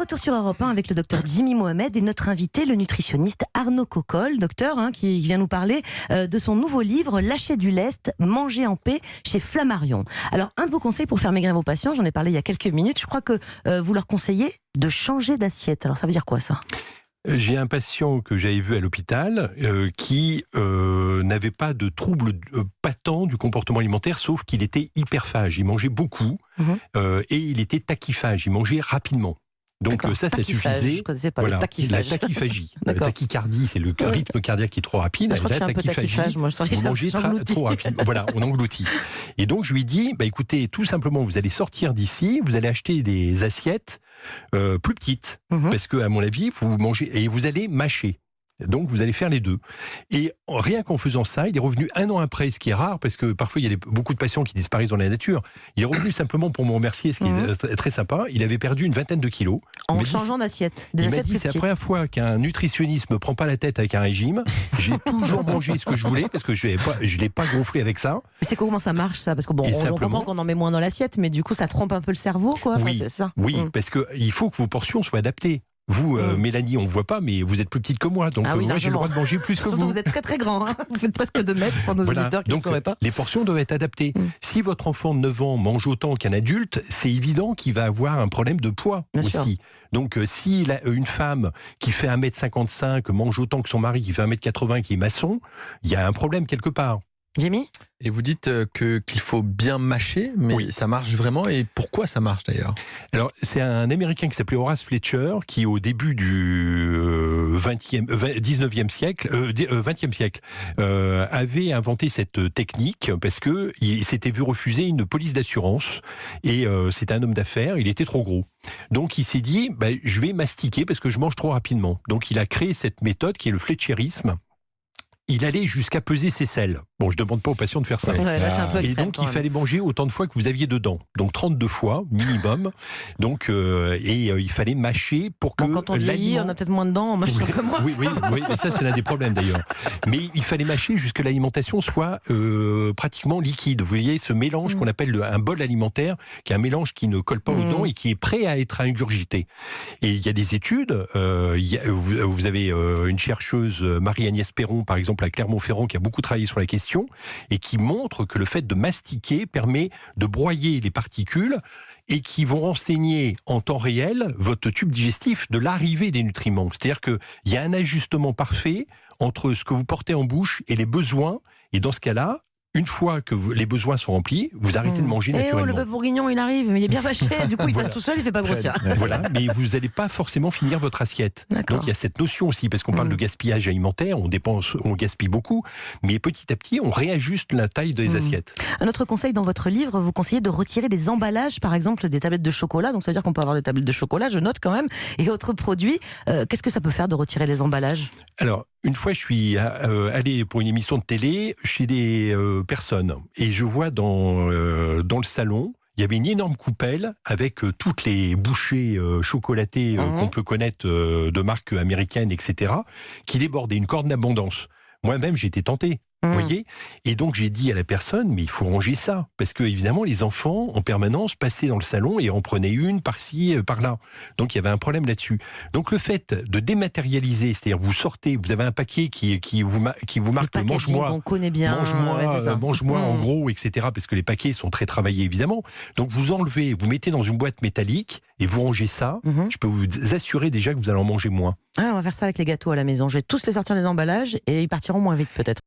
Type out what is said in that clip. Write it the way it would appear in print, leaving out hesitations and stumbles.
retour sur Europe 1 avec le docteur Jimmy Mohamed et notre invité, le nutritionniste Arnaud Cocolle, docteur qui vient nous parler de son nouveau livre Lâcher du lest, manger en paix chez Flammarion. Alors, un de vos conseils pour faire maigrir vos patients, j'en ai parlé il y a quelques minutes, je crois que vous leur conseillez de changer d'assiette. Alors, ça veut dire quoi ça ? J'ai un patient que j'avais vu à l'hôpital qui n'avait pas de troubles patents du comportement alimentaire, sauf qu'il était hyperphage. Il mangeait beaucoup et il était tachyphage. Il mangeait rapidement. Donc ça suffisait. Je connaissais pas voilà, le tachyphage. la tachyphagie. La tachycardie, c'est le rythme cardiaque qui est trop rapide. Je crois que je suis un peu tachyphage, moi. Vous mangez trop rapidement. Voilà, on engloutit. Et donc je lui dis, écoutez, tout simplement, vous allez sortir d'ici, vous allez acheter des assiettes plus petites, parce que à mon avis, vous mangez et vous allez mâcher. Donc vous allez faire les deux. Et rien qu'en faisant ça, il est revenu 1 an après, ce qui est rare, parce que parfois il y a beaucoup de patients qui disparaissent dans la nature. Il est revenu simplement pour me remercier, ce qui est très sympa. Il avait perdu une 20aine de kilos. En changeant d'assiette. Il m'a dit, c'est la première fois qu'un nutritionniste me prend pas la tête avec un régime. J'ai toujours mangé ce que je voulais, parce que je l'ai pas gonflé avec ça. Mais c'est comment ça marche ça ? Parce que on comprend qu'on en met moins dans l'assiette, mais du coup ça trompe un peu le cerveau, quoi. Oui, c'est ça. Oui, parce qu'il faut que vos portions soient adaptées. Vous, Mélanie, on ne voit pas, mais vous êtes plus petite que moi. Donc moi, j'ai le droit de manger plus que vous. Surtout vous êtes très très grand. Vous faites presque 2 mètres pour nos auditeurs qui ne sauraient pas. Les portions doivent être adaptées. Si votre enfant de 9 ans mange autant qu'un adulte, c'est évident qu'il va avoir un problème de poids aussi. Sûr. Donc si une femme qui fait 1m55 mange autant que son mari qui fait 1m80 qui est maçon, il y a un problème quelque part. Jimmy ? Et vous dites qu'il faut bien mâcher, mais ça marche vraiment. Et pourquoi ça marche d'ailleurs ? Alors, c'est un Américain qui s'appelait Horace Fletcher, qui au début du 19e siècle, avait inventé cette technique parce qu'il s'était vu refuser une police d'assurance. Et c'était un homme d'affaires, il était trop gros. Donc il s'est dit, je vais mastiquer parce que je mange trop rapidement. Donc il a créé cette méthode qui est le fletcherisme. Il allait jusqu'à peser ses selles. Bon, je ne demande pas aux patients de faire ça. Ouais, là, c'est un peu extrême, et donc, il fallait manger autant de fois que vous aviez dedans. Donc, 32 fois, minimum. Donc, il fallait mâcher pour que quand on vieillit, on a peut-être moins dedans, on mâche un peu moins. Oui, et ça, c'est l'un des problèmes d'ailleurs. Mais il fallait mâcher jusqu'à l'alimentation soit pratiquement liquide. Vous voyez, ce mélange qu'on appelle un bol alimentaire, qui est un mélange qui ne colle pas aux dents et qui est prêt à être ingurgité. Et il y a des études. Vous avez une chercheuse, Marie-Agnès Perron, par exemple, à Clermont-Ferrand, qui a beaucoup travaillé sur la question et qui montre que le fait de mastiquer permet de broyer les particules et qui vont renseigner en temps réel votre tube digestif de l'arrivée des nutriments. C'est-à-dire qu'il y a un ajustement parfait entre ce que vous portez en bouche et les besoins. Et dans ce cas-là, une fois que les besoins sont remplis, vous arrêtez de manger naturellement. Le bœuf bourguignon, il arrive, mais il est bien fâché. Du coup, il passe tout seul, il ne fait pas grossir. Voilà, mais vous n'allez pas forcément finir votre assiette. Donc il y a cette notion aussi, parce qu'on parle de gaspillage alimentaire, on gaspille beaucoup, mais petit à petit, on réajuste la taille des assiettes. Un autre conseil dans votre livre, vous conseillez de retirer les emballages, par exemple des tablettes de chocolat. Donc ça veut dire qu'on peut avoir des tablettes de chocolat, je note quand même, et autres produits. Qu'est-ce que ça peut faire de retirer les emballages ? Alors, une fois, je suis allé pour une émission de télé chez des personnes. Et je vois dans le salon, il y avait une énorme coupelle avec toutes les bouchées chocolatées qu'on peut connaître de marques américaines, etc., qui débordaient une corde d'abondance. Moi-même, j'étais tenté. Vous voyez ? Et donc j'ai dit à la personne, mais il faut ranger ça. Parce que évidemment, les enfants, en permanence, passaient dans le salon et en prenaient une par-ci, par-là. Donc il y avait un problème là-dessus. Donc le fait de dématérialiser, c'est-à-dire vous sortez, vous avez un paquet qui vous marque « mange-moi », on connaît bien, mange-moi en gros, etc. Parce que les paquets sont très travaillés, évidemment. Donc vous enlevez, vous mettez dans une boîte métallique et vous rangez ça. Je peux vous assurer déjà que vous allez en manger moins. On va faire ça avec les gâteaux à la maison. Je vais tous les sortir des emballages et ils partiront moins vite peut-être.